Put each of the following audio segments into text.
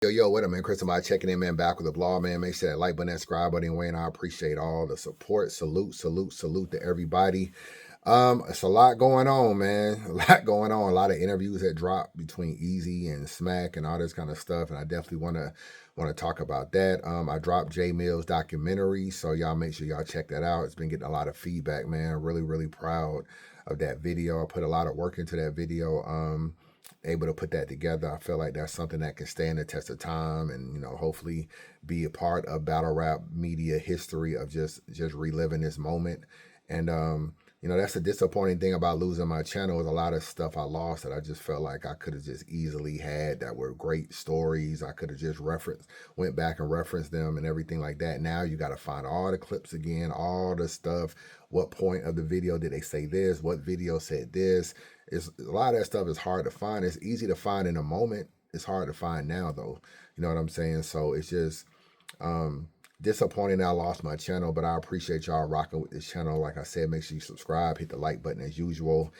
Yo, what up, man? Chris, somebody checking in, man, back with the vlog, man. Make sure that like button, that subscribe button, Wayne. I appreciate all the support. Salute to everybody. It's a lot going on, man. A lot going on. A lot of interviews that dropped between Eazy and Smack and all this kind of stuff. And I definitely want to talk about that. I dropped J Mill's documentary, so y'all make sure y'all check that out. It's been getting a lot of feedback, man. I'm really proud of that video. I put a lot of work into that video. Able to put that together. I feel like that's something that can stand the test of time and, hopefully be a part of battle rap media history of just reliving this moment. And, that's a disappointing thing about losing my channel is a lot of stuff I lost that I just felt like I could have just easily had that were great stories. I could have just went back and referenced them and everything like that. Now you got to find all the clips again, all the stuff. What point of the video did they say this? What video said this? A lot of that stuff is hard to find. It's easy to find in a moment. It's hard to find now, though. You know what I'm saying? So it's just disappointing that I lost my channel, but I appreciate y'all rocking with this channel. Like I said, make sure you subscribe, hit the like button as usual.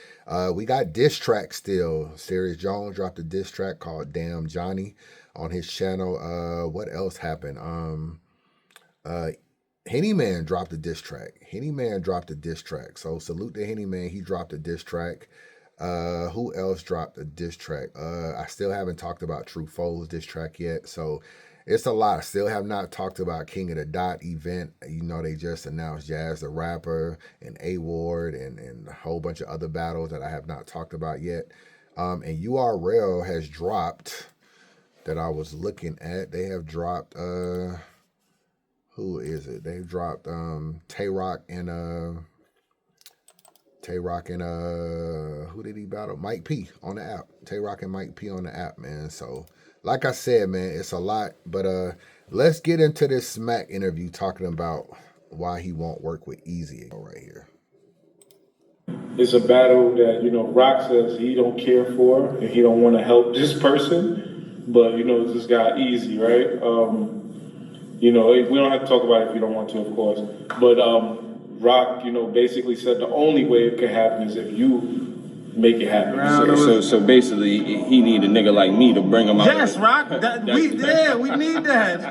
We got diss tracks still. Serious Jones dropped a diss track called Damn Johnny on his channel. What else happened? Henny Man dropped a diss track. So salute to Henny Man. He dropped a diss track. Who else dropped a diss track? I still haven't talked about True Foes diss track yet, so it's a lot. I still have not talked about King of the Dot event. They just announced Jazz the Rapper and A-Ward and a whole bunch of other battles that I have not talked about yet. And URL has dropped that I was looking at. They have dropped, who is it? They've dropped Tay-Rock and who did he battle? Mike P on the app. Tay-Rock and Mike P on the app, man. So, like I said, man, it's a lot. But let's get into this Smack interview talking about why he won't work with Eazy right here. It's a battle that, Rock says he don't care for and he don't want to help this person. But, this guy Eazy, right? We don't have to talk about it if you don't want to, of course. But Rock, basically said the only way it could happen is if you make it happen. So basically, he need a nigga like me to bring him out. Yes, Rock. We need that.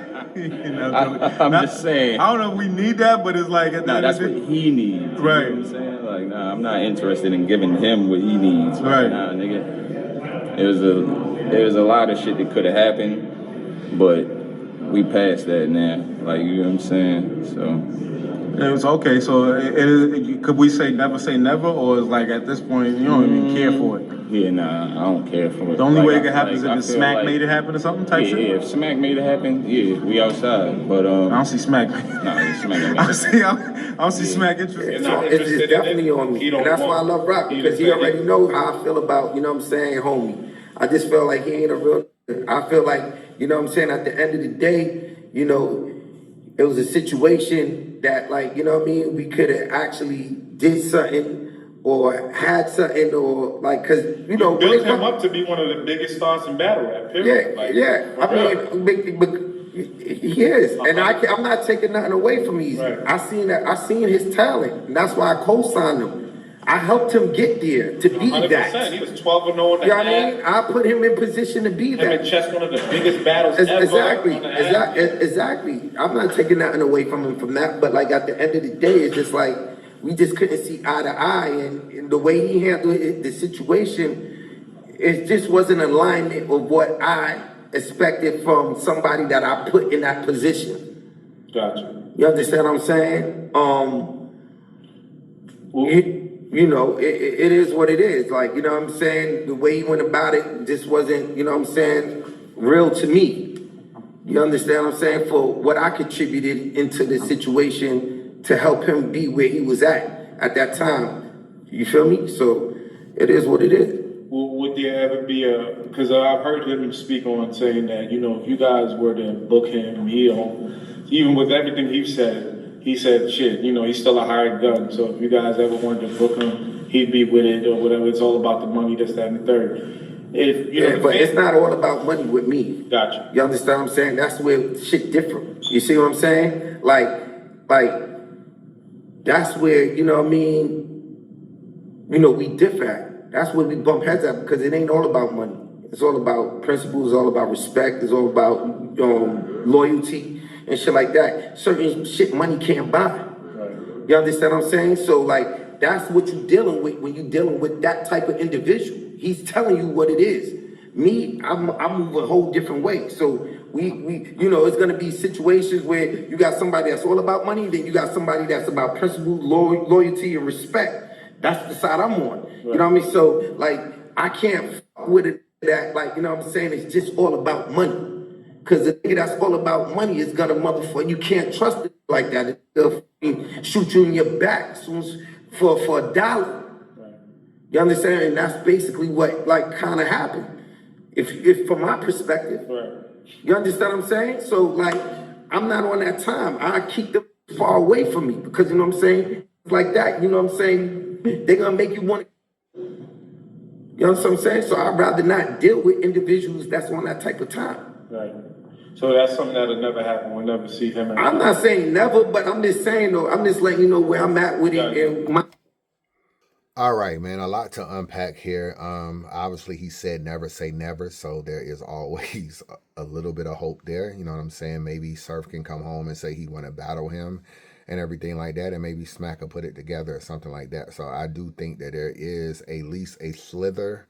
I'm just saying. I don't know if we need that, but it's like that's what he needs. Right. You know what I'm saying? Like, nah, I'm not interested in giving him what he needs. Right. Nah, nigga. There was a lot of shit that could have happened, but we passed that now. Like, you know what I'm saying? So. It was okay. So could we say never, or is like at this point you don't even care for it? Yeah, nah, I don't care for it. The only way it could happen is if Smack made it happen or something type shit? Yeah, if Smack made it happen, yeah, we outside. But I don't see Smack. Nah, Smack. I don't see Smack interested. It's definitely on me. And that's why I love Rock, because he already knows how I feel about, homie. I just feel like he ain't a real. I feel like, at the end of the day, it was a situation that, we could have actually did something or had something or, because, You built him up to be one of the biggest stars in battle rap, period. He is. And I'm not taking nothing away from Eazy. Right. I seen his talent, and that's why I co-signed him. I helped him get there to be 100%. That. He was 12-0 in the You know what I mean? I put him in position to be that. Chess, one of the biggest battles ever. Exactly. I'm not taking nothing away from him from that, but at the end of the day, it's just like we just couldn't see eye to eye, and the way he handled the situation, it just wasn't alignment of what I expected from somebody that I put in that position. Gotcha. You understand what I'm saying? It is what it is. The way he went about it just wasn't, real to me. You understand what I'm saying? For what I contributed into the situation to help him be where he was at that time. You feel me? So it is what it is. Well, would there ever be because I've heard him speak on saying that, if you guys were to book him, even with everything he said, shit, he's still a hired gun. So if you guys ever wanted to book him, he'd be with it or whatever. It's all about the money, this, that, and the third. But it's not all about money with me. Gotcha. You understand what I'm saying? That's where shit different. You see what I'm saying? That's where, we differ at. That's where we bump heads at, because it ain't all about money. It's all about principles. It's all about respect. It's all about loyalty and shit like that. Certain shit money can't buy. You understand what I'm saying? So like that's what you're dealing with when you're dealing with that type of individual. He's telling you what it is. Me, I move a whole different way. So we it's gonna be situations where you got somebody that's all about money, then you got somebody that's about principle, loyalty, and respect. That's the side I'm on. Right. You know what I mean? So like I can't fuck with it that like what I'm saying, it's just all about money. Cause the nigga that's all about money is gonna motherfucker. You can't trust it like that. It'll shoot you in your back for a dollar. Right. You understand? And that's basically what like kind of happened. If from my perspective, right. You understand what I'm saying? So like, I'm not on that time. I keep them far away from me because you know what I'm saying. Like that, you know what I'm saying. They're gonna make you want. You know what I'm saying? So I'd rather not deal with individuals that's on that type of time. Right. So that's something that'll never happen. We'll never see him. I'm not saying never, but I'm just saying though. I'm just letting you know where I'm at with it. And all right, man. A lot to unpack here. Obviously he said never say never, so there is always a little bit of hope there. You know what I'm saying? Maybe Surf can come home and say he want to battle him and everything like that, and maybe Smack will put it together or something like that. So I do think that there is at least a slither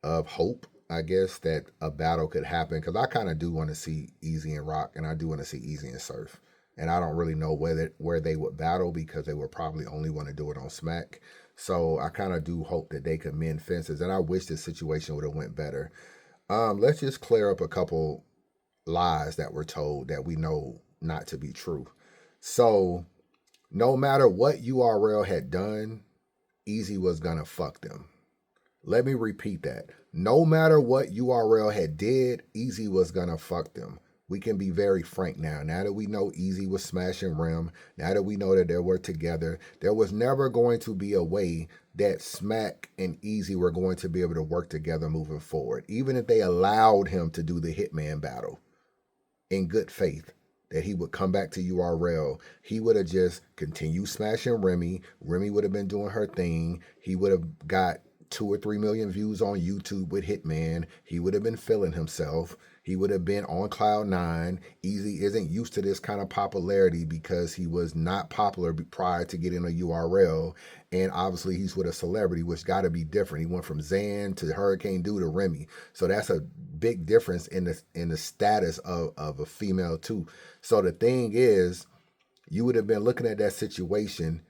of hope, I guess, that a battle could happen, because I kind of do want to see Eazy and Rock, and I do want to see Eazy and Surf, and I don't really know where they would battle because they would probably only want to do it on Smack. So I kind of do hope that they could mend fences, and I wish this situation would have went better. Let's just clear up a couple lies that were told that we know not to be true. So no matter what URL had done, Eazy was gonna fuck them. Let me repeat that. No matter what URL had did, Eazy was gonna fuck them. We can be very frank now. Now that we know Eazy was smashing Rim, now that we know that they were together, there was never going to be a way that Smack and Eazy were going to be able to work together moving forward. Even if they allowed him to do the Hitman battle in good faith, that he would come back to URL, he would have just continued smashing Remy. Remy would have been doing her thing. He would have got 2 or 3 million views on YouTube with Hitman. He would have been feeling himself. He would have been on cloud 9. Eazy isn't used to this kind of popularity because he was not popular prior to getting a URL. And obviously he's with a celebrity, which got to be different. He went from Zan to Hurricane Dude to Remy. So that's a big difference in the status of a female too. So the thing is, you would have been looking at that situation.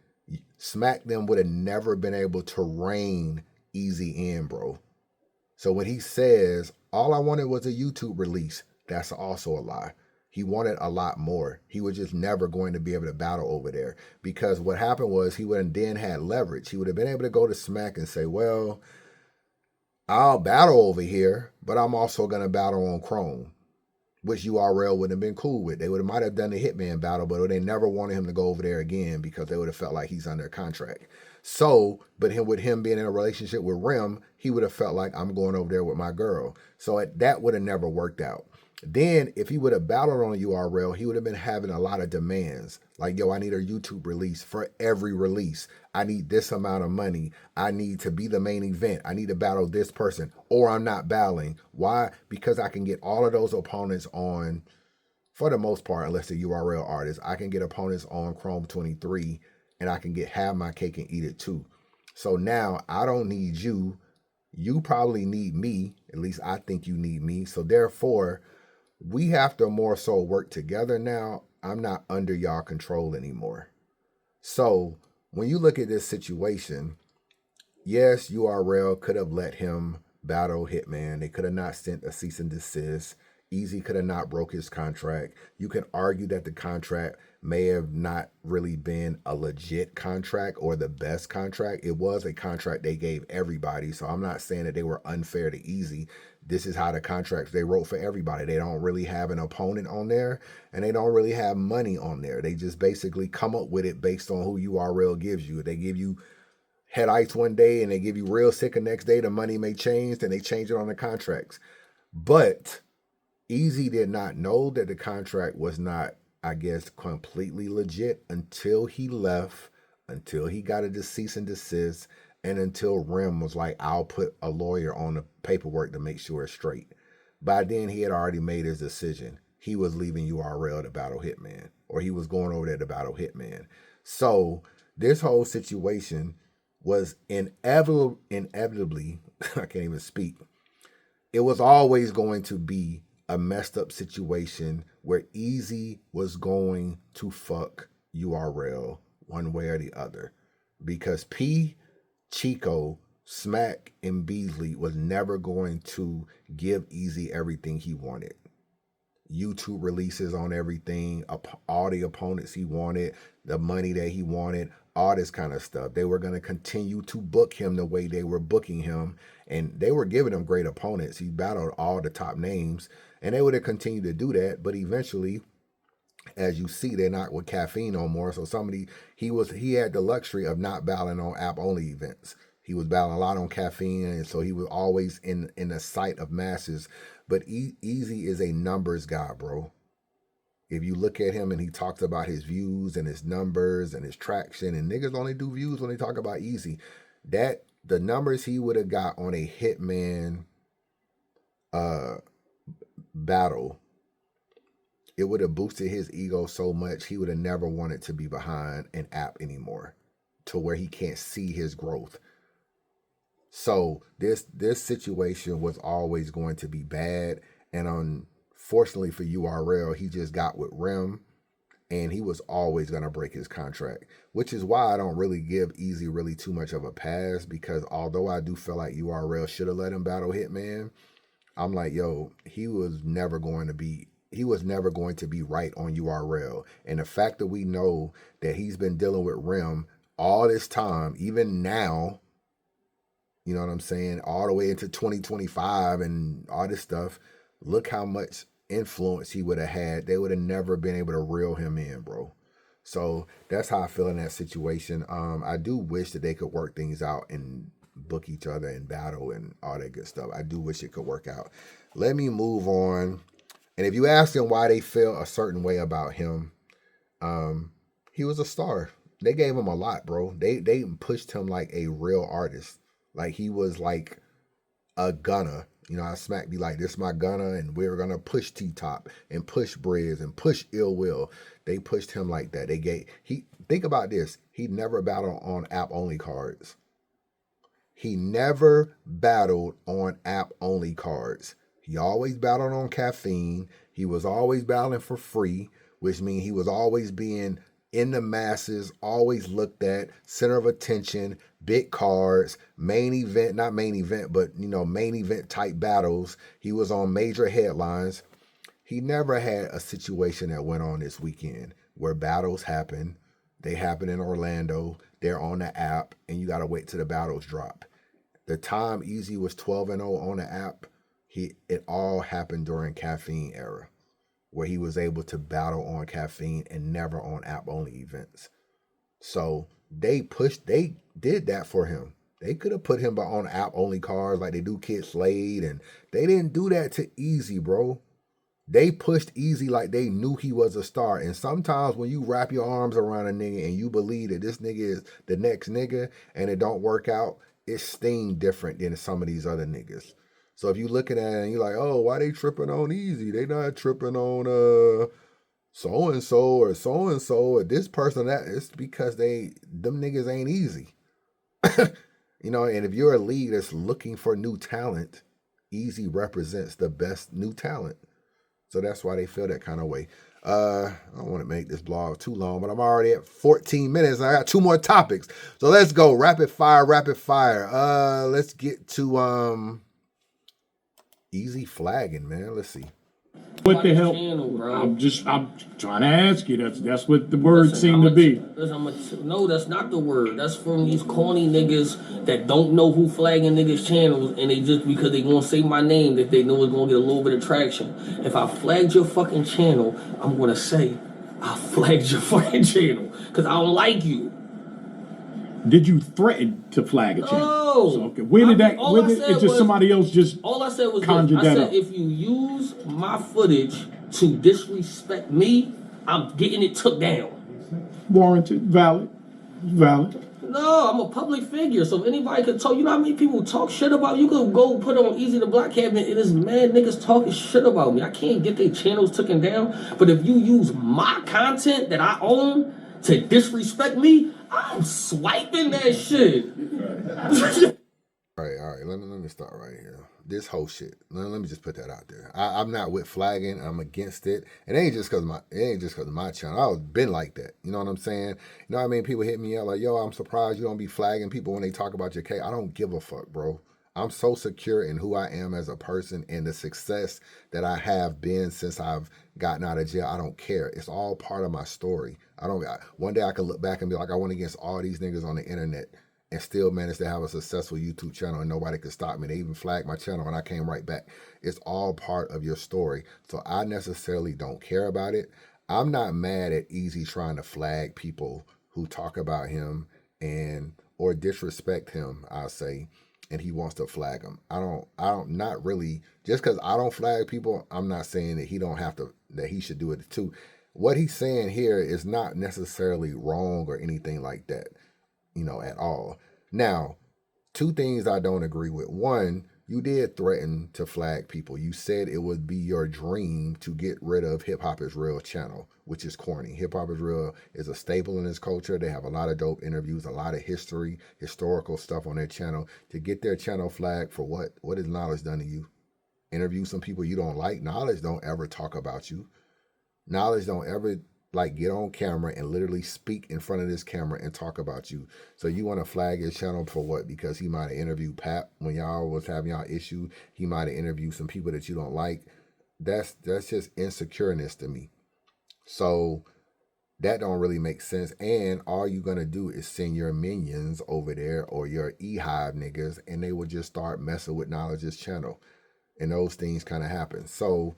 Smack them would have never been able to rein Eazy in, bro. So when he says, all I wanted was a YouTube release, that's also a lie. He wanted a lot more. He was just never going to be able to battle over there, because what happened was he would have then had leverage. He would have been able to go to Smack and say, well, I'll battle over here, but I'm also going to battle on Chrome, which URL would have been cool with. They might have done the Hitman battle, but they never wanted him to go over there again because they would have felt like he's under contract. So, but with him being in a relationship with Rim, he would have felt like, I'm going over there with my girl. So that would have never worked out. Then if he would have battled on a URL, he would have been having a lot of demands. Like, yo, I need a YouTube release for every release. I need this amount of money. I need to be the main event. I need to battle this person, or I'm not battling. Why? Because I can get all of those opponents on, for the most part, unless they're URL artists, I can get opponents on Chrome 23, and I can have my cake and eat it too. So now I don't need you. You probably need me. At least I think you need me. So therefore, we have to more so work together now. I'm not under y'all control anymore. So when you look at this situation, yes, URL could have let him battle Hitman. They could have not sent a cease and desist. Eazy could have not broke his contract. You can argue that the contract may have not really been a legit contract or the best contract. It was a contract they gave everybody. So I'm not saying that they were unfair to Eazy. This is how the contracts they wrote for everybody. They don't really have an opponent on there, and they don't really have money on there. They just basically come up with it based on who URL gives you. They give you head ice one day and they give you real sick the next day. The money may change, and they change it on the contracts. But Eazy did not know that the contract was not, I guess, completely legit until he left, until he got a cease and desist, And until Rim was like, I'll put a lawyer on the paperwork to make sure it's straight. By then, he had already made his decision. He was leaving URL to battle Hitman, or he was going over there to battle Hitman. So this whole situation was inevitably, I can't even speak. It was always going to be a messed up situation where Eazy was going to fuck URL one way or the other. Because P, Chico, Smack, and Beasley was never going to give Eazy everything he wanted. YouTube releases on everything, all the opponents he wanted, the money that he wanted, all this kind of stuff. They were going to continue to book him the way they were booking him, and they were giving him great opponents. He battled all the top names, and they would have continued to do that, but eventually, as you see, they're not with Caffeine no more. So he had the luxury of not battling on app-only events. He was battling a lot on Caffeine, and so he was always in the sight of masses. But Eazy is a numbers guy, bro. If you look at him and he talks about his views and his numbers and his traction, and niggas only do views when they talk about Eazy, that the numbers he would have got on a Hitman battle, it would have boosted his ego so much he would have never wanted to be behind an app anymore, to where he can't see his growth. So this situation was always going to be bad, and unfortunately for URL, he just got with Rim, and he was always going to break his contract, which is why I don't really give Eazy really too much of a pass, because although I do feel like URL should have let him battle Hitman, I'm like, yo, he was never going to be right on URL. And the fact that we know that he's been dealing with Rim all this time, even now, you know what I'm saying, all the way into 2025 and all this stuff, look how much influence he would have had. They would have never been able to reel him in, bro. So that's how I feel in that situation. I do wish that they could work things out and book each other in battle and all that good stuff. I do wish it could work out. Let me move on. And if you ask them why they feel a certain way about him, he was a star. They gave him a lot, bro. They pushed him like a real artist. Like he was like a gunner. You know, I Smack be like, this my gunner, and we're gonna push T-Top and push Briz and push Ill Will. They pushed him like that. Think about this. He never battled on app-only cards. He never battled on app-only cards. He always battled on Caffeine. He was always battling for free, which means he was always being in the masses, always looked at, center of attention, big cards, main event, not main event, but, you know, main event type battles. He was on major headlines. He never had a situation that went on this weekend where battles happen. They happen in Orlando. They're on the app, and you got to wait till the battles drop. The time Eazy was 12-0 on the app, it all happened during Caffeine era, where he was able to battle on Caffeine and never on app-only events. So they did that for him. They could have put him on app-only cards like they do Kid Slade, and they didn't do that to Eazy, bro. They pushed Eazy like they knew he was a star. And sometimes when you wrap your arms around a nigga and you believe that this nigga is the next nigga and it don't work out, it stings different than some of these other niggas. So if you looking at it and you're like, oh, why they tripping on Eazy? They not tripping on so-and-so or so-and-so or this person, that. It's because them niggas ain't easy. You know, and if you're a league that's looking for new talent, Eazy represents the best new talent. So that's why they feel that kind of way. I don't want to make this blog too long, but I'm already at 14 minutes. I got 2 more topics. So let's go. Rapid fire. Let's get to Eazy flagging, man. Let's see. What the hell? I'm trying to ask you. That's what the word seemed to be. No, that's not the word. That's from these corny niggas that don't know who flagging niggas' channels, and they just because they gonna say my name that they know it's gonna get a little bit of traction. If I flagged your fucking channel, I'm gonna say I flagged your fucking channel because I don't like you. Did you threaten to flag a channel? No. So, okay. Somebody else just all I said was conjured that up. If you use my footage to disrespect me, I'm getting it took down. Warranted, valid. No, I'm a public figure, so if anybody could talk, you know how many people talk shit about you? Could go put on Eazy the Black Cabinet, and there's mad niggas talking shit about me. I can't get their channels taken down, but if you use my content that I own to disrespect me, I'm swiping that shit. All right. Let me start right here. This whole shit. Let me just put that out there. I'm not with flagging. I'm against it. It ain't just cause of my channel. I've been like that. You know what I'm saying? You know what I mean? People hit me up like, yo, I'm surprised you don't be flagging people when they talk about your case. I don't give a fuck, bro. I'm so secure in who I am as a person and the success that I have been since I've gotten out of jail. I don't care. It's all part of my story. One day I can look back and be like, I went against all these niggas on the internet and still managed to have a successful YouTube channel and nobody could stop me. They even flagged my channel and I came right back. It's all part of your story. So I necessarily don't care about it. I'm not mad at Eazy trying to flag people who talk about him or disrespect him, I'll say, and he wants to flag them. Not really, just because I don't flag people, I'm not saying that that he should do it too. What he's saying here is not necessarily wrong or anything like that, at all. Now, two things I don't agree with. One, you did threaten to flag people. You said it would be your dream to get rid of Hip Hop Is Real channel, which is corny. Hip Hop Is Real is a staple in this culture. They have a lot of dope interviews, a lot of historical stuff on their channel. To get their channel flagged for what? What has knowledge done to you? Interview some people you don't like. Knowledge don't ever talk about you. Knowledge don't ever get on camera and literally speak in front of this camera and talk about you. So you want to flag his channel for what? Because he might have interviewed Pap when y'all was having y'all issue. He might have interviewed some people that you don't like. That's just insecureness to me. So that don't really make sense. And all you're going to do is send your minions over there or your E-Hive niggas, and they will just start messing with Knowledge's channel. And those things kind of happen. So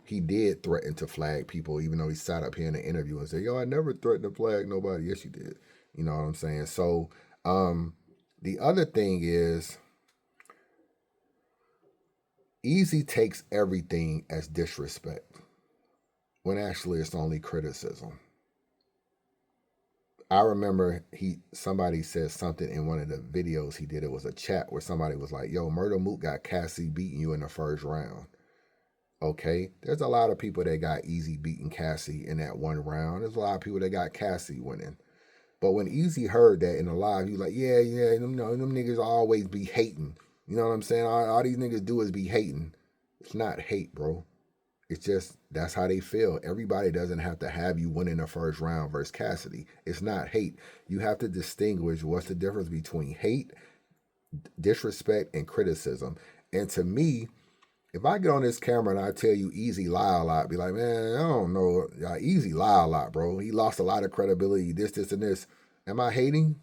he did threaten to flag people, even though he sat up here in the interview and said, yo, I never threatened to flag nobody. Yes, you did. You know what I'm saying? So the other thing is, Eazy takes everything as disrespect, when actually it's only criticism. I remember somebody said something in one of the videos he did. It was a chat where somebody was like, yo, Murder Mook got Cassie beating you in the first round. Okay, there's a lot of people that got Eazy beating Cassie in that one round. There's a lot of people that got Cassie winning. But when Eazy heard that in the live, he was like, yeah, them niggas always be hating. You know what I'm saying? All these niggas do is be hating. It's not hate, bro. It's just, that's how they feel. Everybody doesn't have to have you winning the first round versus Cassidy. It's not hate. You have to distinguish what's the difference between hate, disrespect, and criticism. And to me, if I get on this camera and I tell you Eazy lie a lot, be like, man, I don't know. Eazy lie a lot, bro. He lost a lot of credibility, this, and this. Am I hating?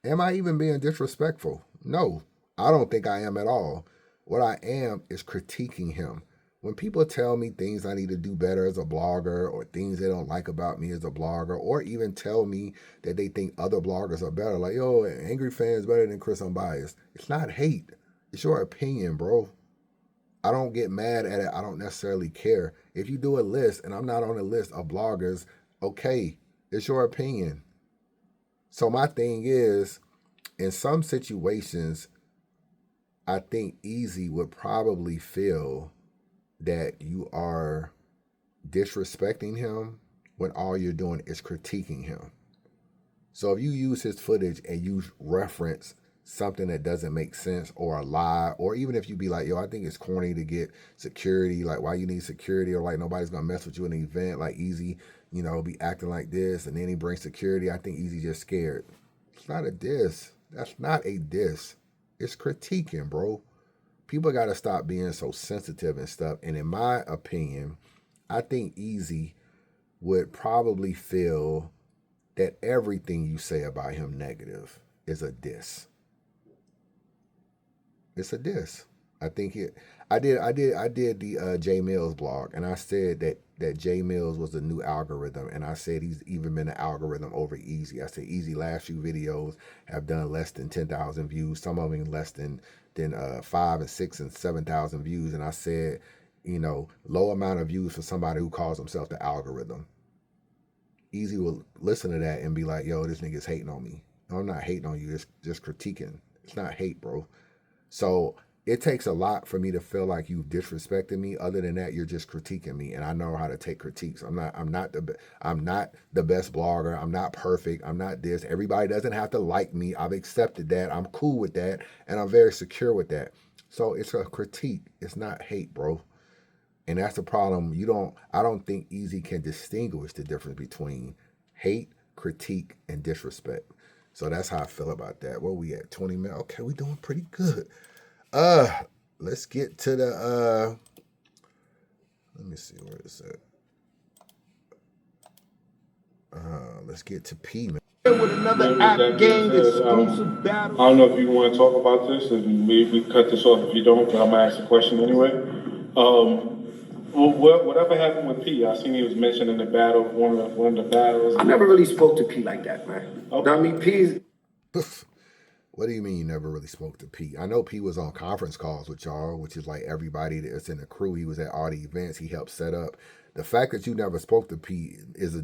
Am I even being disrespectful? No, I don't think I am at all. What I am is critiquing him. When people tell me things I need to do better as a blogger, or things they don't like about me as a blogger, or even tell me that they think other bloggers are better, like, yo, Angry Fan's better than Chris Unbiased. It's not hate. It's your opinion, bro. I don't get mad at it. I don't necessarily care. If you do a list and I'm not on a list of bloggers, okay, it's your opinion. So my thing is, in some situations, I think Eazy would probably feel that you are disrespecting him when all you're doing is critiquing him. So if you use his footage and you reference something that doesn't make sense, or a lie, or even if you be like, yo, I think it's corny to get security, like why you need security, or like nobody's gonna mess with you in an event, like Eazy, be acting like this, and then he brings security. I think Eazy just scared. It's not a diss. That's not a diss. It's critiquing, bro. People gotta stop being so sensitive and stuff. And in my opinion, I think Eazy would probably feel that everything you say about him negative is a diss. It's a diss. I think I did the Jay Mills blog, and I said that Jay Mills was the new algorithm, and I said he's even been an algorithm over Eazy. I said Eazy last few videos have done less than 10,000 views, some of them less than 5 and 6 and 7,000 views, and I said, low amount of views for somebody who calls himself the algorithm. Eazy will listen to that and be like, yo, this nigga's hating on me. I'm not hating on you. It's just critiquing. It's not hate, bro. So it takes a lot for me to feel like you disrespected me. Other than that, you're just critiquing me, and I know how to take critiques. I'm not the best blogger. I'm not perfect. I'm not this. Everybody doesn't have to like me. I've accepted that. I'm cool with that, and I'm very secure with that. So it's a critique. It's not hate, bro. And that's the problem. I don't think Eazy can distinguish the difference between hate, critique, and disrespect. So that's how I feel about that. Where we at? 20 minutes. Okay, we doing pretty good. Let's get to the let me see where it's at. Let's get to P, man. With another app game exclusive battle. I don't know if you want to talk about this, and we cut this off if you don't, but I'm gonna ask the question anyway. Well, whatever happened with P? I seen he was mentioned in the battle, one of the battles. I never really spoke to P like that, man. Okay. I mean, P's. What do you mean you never really spoke to P? I know P was on conference calls with y'all, which is like everybody that's in the crew. He was at all the events. He helped set up. The fact that you never spoke to P is a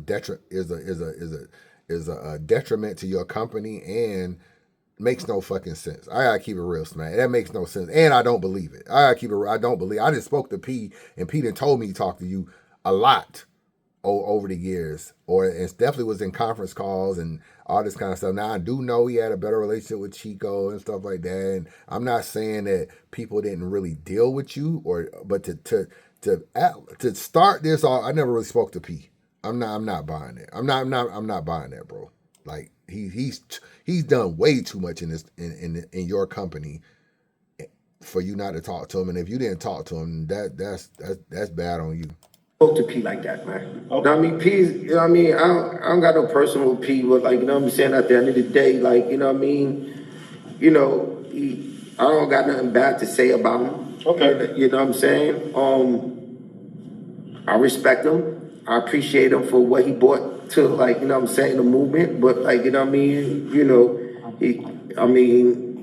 detriment to your company and makes no fucking sense. I gotta keep it real, man. That makes no sense, and I don't believe it. I gotta keep it. I don't believe. I just spoke to P, and P done told me he talked to you a lot over the years, or it definitely was in conference calls and all this kind of stuff. Now I do know he had a better relationship with Chico and stuff like that. And I'm not saying that people didn't really deal with you, but to start this all, I never really spoke to P. I'm not buying it. I'm not buying that, bro. Like he's done way too much in this in your company for you not to talk to him. And if you didn't talk to him, that's bad on you. Spoke to P like that, man. Okay. I mean, P's, you know what I mean? I don't got no personal with P, but like, you know what I'm saying? At the end of the day, like, you know what I mean? You know, I don't got nothing bad to say about him. Okay. You know what I'm saying? I respect him. I appreciate him for what he brought to, like, you know what I'm saying, the movement. But like, you know what I mean? You know,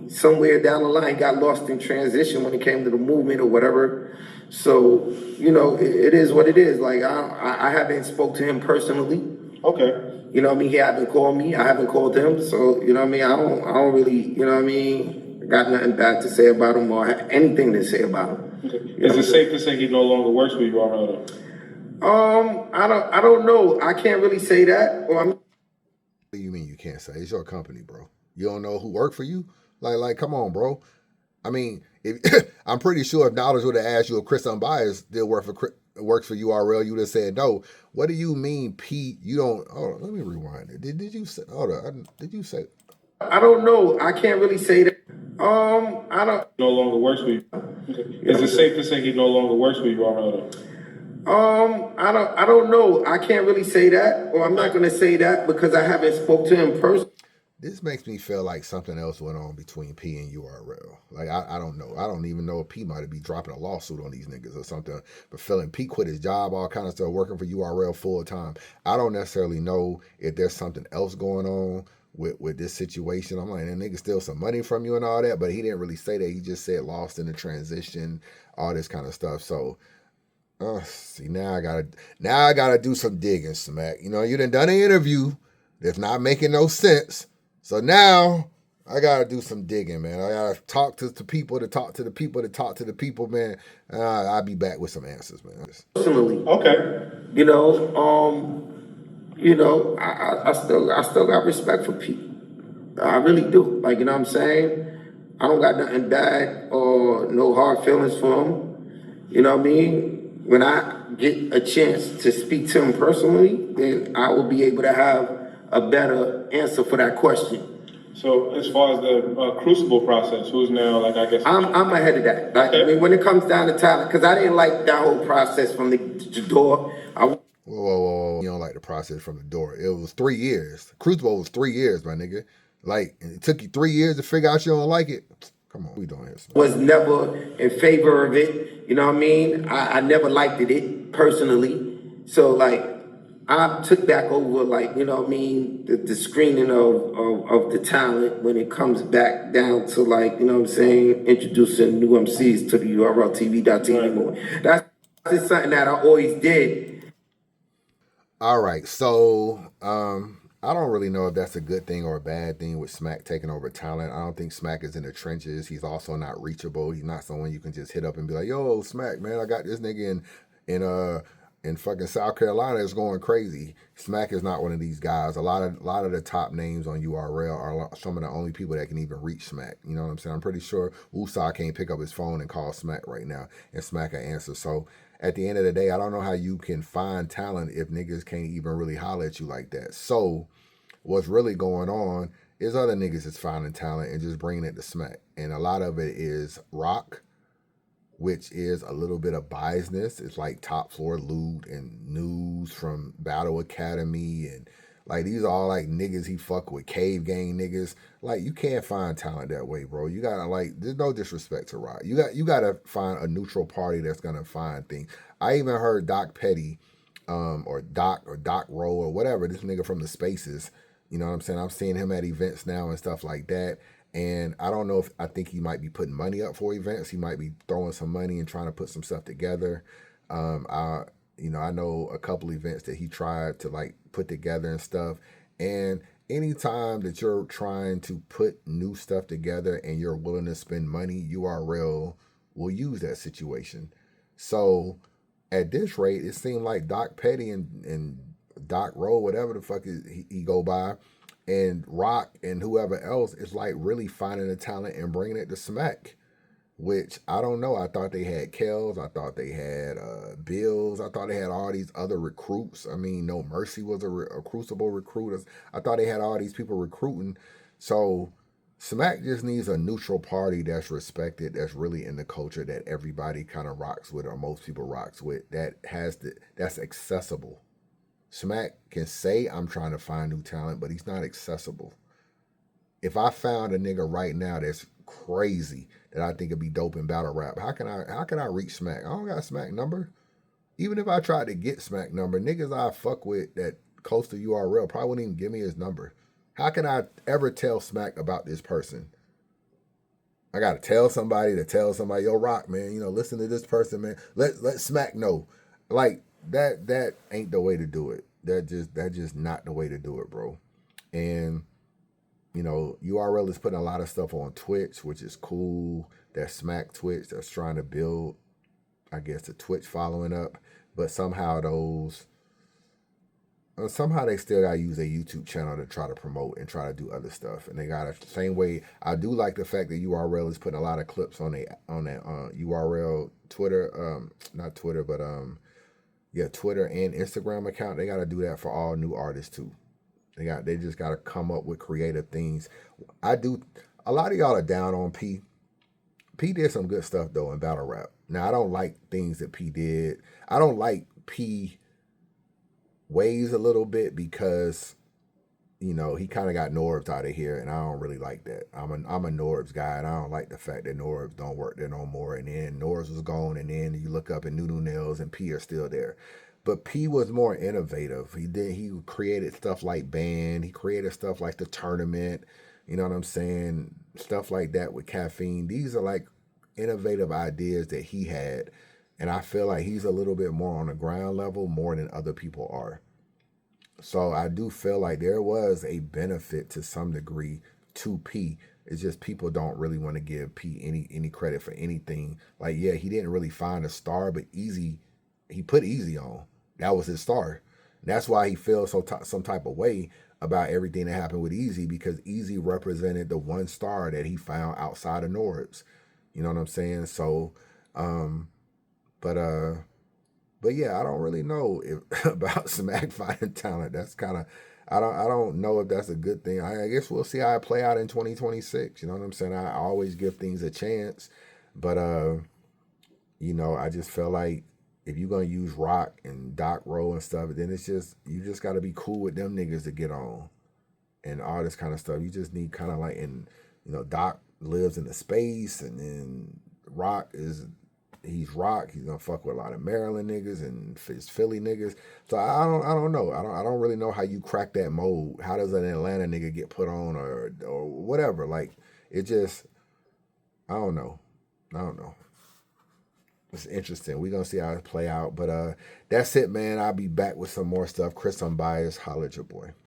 somewhere down the line, he got lost in transition when it came to the movement or whatever. So, you know, it is what it is. Like, I haven't spoke to him personally. Okay. You know what I mean? He haven't called me. I haven't called him. So, you know what I mean? I don't really, you know what I mean? Got nothing bad to say about him or anything to say about him. Okay. Is it safe to say he no longer works for you already? I don't know. I can't really say that. What do you mean you can't say? It's your company, bro. You don't know who worked for you? Like, come on, bro. I mean, I'm pretty sure if Knowledge would have asked you if Chris Unbiased still works for URL, you would have said no. What do you mean, Pete? You don't. Hold on, let me rewind it. Did you say? Hold on. Did you say? I don't know. I can't really say that. I don't. No longer works for you. Okay. Is it safe to say he no longer works for you already? I don't know. I can't really say that, or I'm not going to say that because I haven't spoke to him personally. This makes me feel like something else went on between P and URL. Like, I don't know. I don't even know if P might be dropping a lawsuit on these niggas or something. But feeling P quit his job, all kind of stuff, working for URL full time. I don't necessarily know if there's something else going on with this situation. I'm like, that nigga steal some money from you and all that. But he didn't really say that. He just said lost in the transition, all this kind of stuff. So, see, now I gotta do some digging, Smack. You know, you done an interview that's not making no sense. So now I gotta do some digging, man. I gotta talk to the people to talk to the people to talk to the people, man. I'll be back with some answers, man. Personally, okay. You know, I still got respect for Pete. I really do. Like, you know what I'm saying? I don't got nothing bad or no hard feelings for him. You know what I mean? When I get a chance to speak to him personally, then I will be able to have a better answer for that question. So as far as the crucible process, who's now, like, I guess... I'm ahead of that. Like, okay. I mean, when it comes down to talent, because I didn't like that whole process from the door. Whoa. You don't like the process from the door. It was 3 years. Crucible was 3 years, my nigga. Like, it took you 3 years to figure out you don't like it. Come on, we doing this. Was never in favor of it. You know what I mean? I never liked it personally. So, like, I took back over, like, you know what I mean, the screening of the talent when it comes back down to, like, you know what I'm saying, introducing new MCs to the URLTV.TV movement. That's something that I always did. All right, so I don't really know if that's a good thing or a bad thing with Smack taking over talent. I don't think Smack is in the trenches. He's also not reachable. He's not someone you can just hit up and be like, "Yo, Smack, man, I got this nigga in fucking South Carolina is going crazy." Smack is not one of these guys. A lot of the top names on URL are some of the only people that can even reach Smack. You know what I'm saying? I'm pretty sure Usa can't pick up his phone and call Smack right now, and Smack can answer. So at the end of the day, I don't know how you can find talent if niggas can't even really holler at you like that. So what's really going on is other niggas is finding talent and just bringing it to Smack. And a lot of it is rock, which is a little bit of biasness. It's like Top Floor Loot and News from Battle Academy, and like these are all like niggas he fuck with, Cave Gang niggas. Like you can't find talent that way, bro. You gotta like, there's no disrespect to rock. You gotta find a neutral party that's gonna find things. I even heard Doc Petty, or Doc Rowe or whatever, this nigga from the Spaces. You know what I'm saying? I'm seeing him at events now and stuff like that. And I don't know if I think he might be putting money up for events. He might be throwing some money and trying to put some stuff together. I know a couple events that he tried to like put together and stuff. And anytime that you're trying to put new stuff together and you're willing to spend money, URL will use that situation. So at this rate, it seemed like Doc Petty and Doc Rowe, whatever the fuck he go by, and Rock and whoever else is like really finding the talent and bringing it to Smack, which I don't know. I thought they had Kells. I thought they had Bills. I thought they had all these other recruits. I mean, No Mercy was a crucible recruiter. I thought they had all these people recruiting. So Smack just needs a neutral party that's respected, that's really in the culture that everybody kind of rocks with, or most people rocks with, that's accessible. Smack can say, "I'm trying to find new talent," but he's not accessible. If I found a nigga right now that's crazy that I think would be dope in battle rap, how can I reach Smack? I don't got Smack number. Even if I tried to get Smack number, niggas I fuck with that close to URL probably wouldn't even give me his number. How can I ever tell Smack about this person? I gotta tell somebody, "Yo, Rock, man, listen to this person, man. Let Smack know." Like that ain't the way to do it. That just not the way to do it, bro. And URL is putting a lot of stuff on Twitch, which is cool. That Smack Twitch that's trying to build, I guess, the Twitch following up. But somehow they still gotta use a YouTube channel to try to promote and try to do other stuff. And they got the same way. I do like the fact that URL is putting a lot of clips on that URL Twitter, not Twitter, but Twitter and Instagram account. They gotta do that for all new artists too. They just gotta come up with creative things. A lot of y'all are down on P. P did some good stuff though in battle rap. Now I don't like things that P did. I don't like P ways a little bit because he kind of got Norbs out of here, and I don't really like that. I'm a Norbs guy, and I don't like the fact that Norbs don't work there no more. And then Norbs was gone, and then you look up and Nunu Nails and P are still there. But P was more innovative. He created stuff like Band. He created stuff like the tournament. You know what I'm saying? Stuff like that with Caffeine. These are like innovative ideas that he had. And I feel like he's a little bit more on the ground level more than other people are. So I do feel like there was a benefit to some degree to P. It's just people don't really want to give P any credit for anything. Like, yeah, he didn't really find a star, but Eazy, he put Eazy on. That was his star. And that's why he feels some type of way about everything that happened with Eazy, because Eazy represented the one star that he found outside of Norbs. You know what I'm saying? So, but yeah, I don't really know about Smack finding talent. That's kind of, I don't know if that's a good thing. I guess we'll see how it play out in 2026. You know what I'm saying? I always give things a chance, but I just feel like if you're gonna use Rock and Doc Rowe and stuff, then you just got to be cool with them niggas to get on, and all this kind of stuff. You just need kind of like, and Doc lives in the space, and then he's Rock. He's gonna fuck with a lot of Maryland niggas and Philly niggas. So I don't know. I don't really know how you crack that mold. How does an Atlanta nigga get put on or whatever? Like it just, I don't know. It's interesting. We're gonna see how it play out. But that's it, man. I'll be back with some more stuff. Chris Unbiased, holla at your boy.